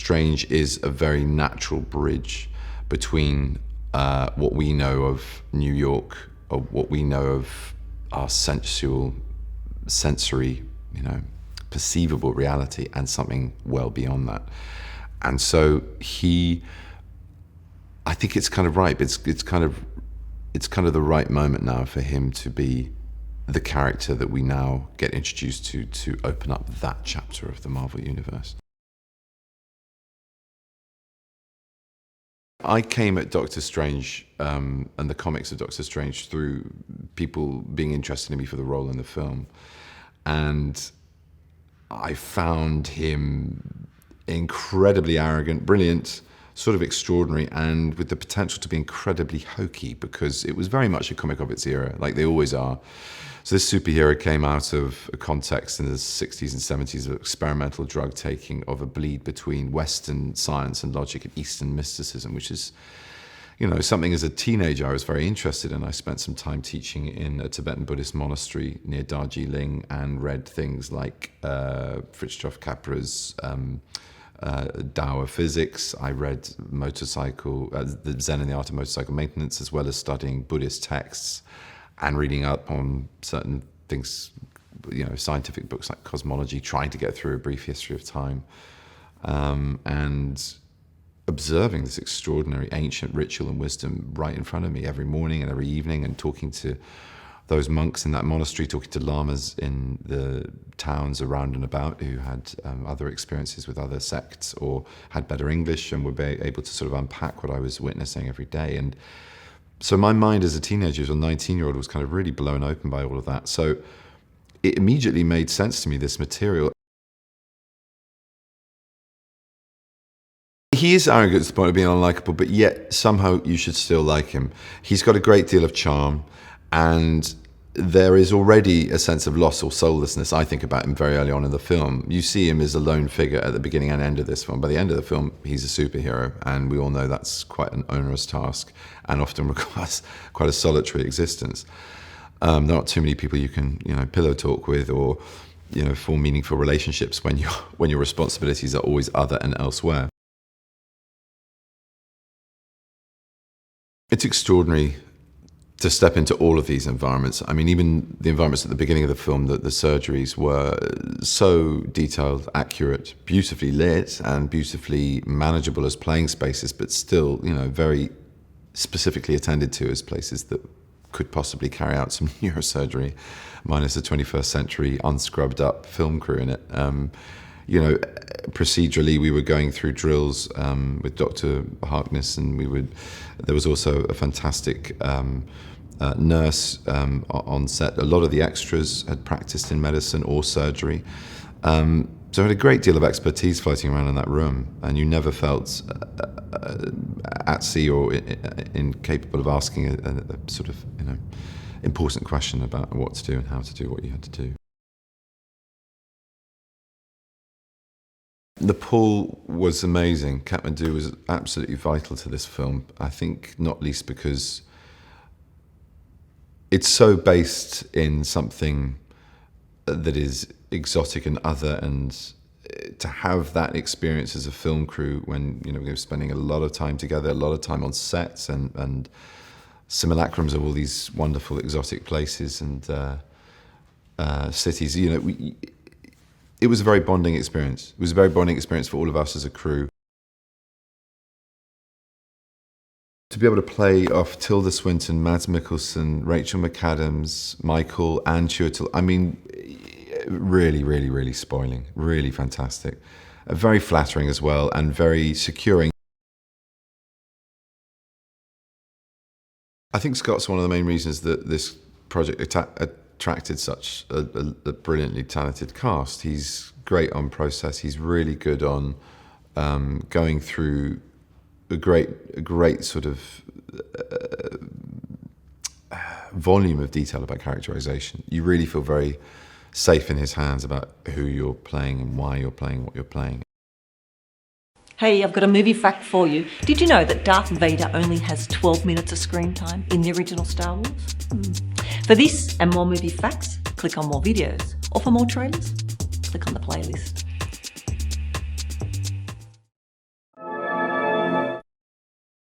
Strange is a very natural bridge between what we know of New York, or what we know of our sensual, sensory, perceivable reality, and something well beyond that. And so I think it's kind of ripe. It's kind of the right moment now for him to be the character that we now get introduced to open up that chapter of the Marvel Universe. I came at Doctor Strange and the comics of Doctor Strange through people being interested in me for the role in the film. And I found him incredibly arrogant, brilliant, sort of extraordinary, and with the potential to be incredibly hokey, because it was very much a comic of its era, like they always are. So this superhero came out of a context in the 60s and 70s of experimental drug taking, of a bleed between Western science and logic and Eastern mysticism, which is, something as a teenager I was very interested in. I spent some time teaching in a Tibetan Buddhist monastery near Darjeeling and read things like Fritjof Capra's Tao of Physics. I read the Zen and the Art of Motorcycle Maintenance, as well as studying Buddhist texts and reading up on certain things, scientific books like cosmology, trying to get through a brief history of time, and observing this extraordinary ancient ritual and wisdom right in front of me every morning and every evening, and talking to those monks in that monastery, talking to lamas in the towns around and about who had other experiences with other sects or had better English and were able to sort of unpack what I was witnessing every day. And so my mind as a teenager, as a 19-year-old, was kind of really blown open by all of that. So it immediately made sense to me, this material. He is arrogant to the point of being unlikable, but yet somehow you should still like him. He's got a great deal of charm, and there is already a sense of loss or soullessness, I think, about him very early on in the film. You see him as a lone figure at the beginning and end of this film. By the end of the film, he's a superhero, and we all know that's quite an onerous task and often requires quite a solitary existence. There aren't too many people you can, pillow talk with or, form meaningful relationships when your responsibilities are always other and elsewhere. It's extraordinary to step into all of these environments. I mean, even the environments at the beginning of the film, the surgeries were so detailed, accurate, beautifully lit, and beautifully manageable as playing spaces, but still, very specifically attended to as places that could possibly carry out some neurosurgery, minus a 21st century unscrubbed up film crew in it. Procedurally, we were going through drills with Dr. Harkness, and there was also a fantastic nurse on set. A lot of the extras had practiced in medicine or surgery. So I had a great deal of expertise floating around in that room, and you never felt at sea or incapable of asking a sort of, important question about what to do and how to do what you had to do. The pull was amazing. Kathmandu was absolutely vital to this film. I think not least because it's so based in something that is exotic and other, and to have that experience as a film crew when we were spending a lot of time together, a lot of time on sets and simulacrums of all these wonderful exotic places and cities. It was a very bonding experience. It was a very bonding experience for all of us as a crew. To be able to play off Tilda Swinton, Mads Mikkelsen, Rachel McAdams, Michael, and Chiwetel, I mean, really, really, really spoiling. Really fantastic. Very flattering as well, and very securing. I think Scott's one of the main reasons that this project attracted such a brilliantly talented cast. He's great on process. He's really good on going through a great sort of volume of detail about characterization. You really feel very safe in his hands about who you're playing and why you're playing what you're playing. Hey, I've got a movie fact for you. Did you know that Darth Vader only has 12 minutes of screen time in the original Star Wars? For this and more movie facts, click on more videos. Or for more trailers, click on the playlist.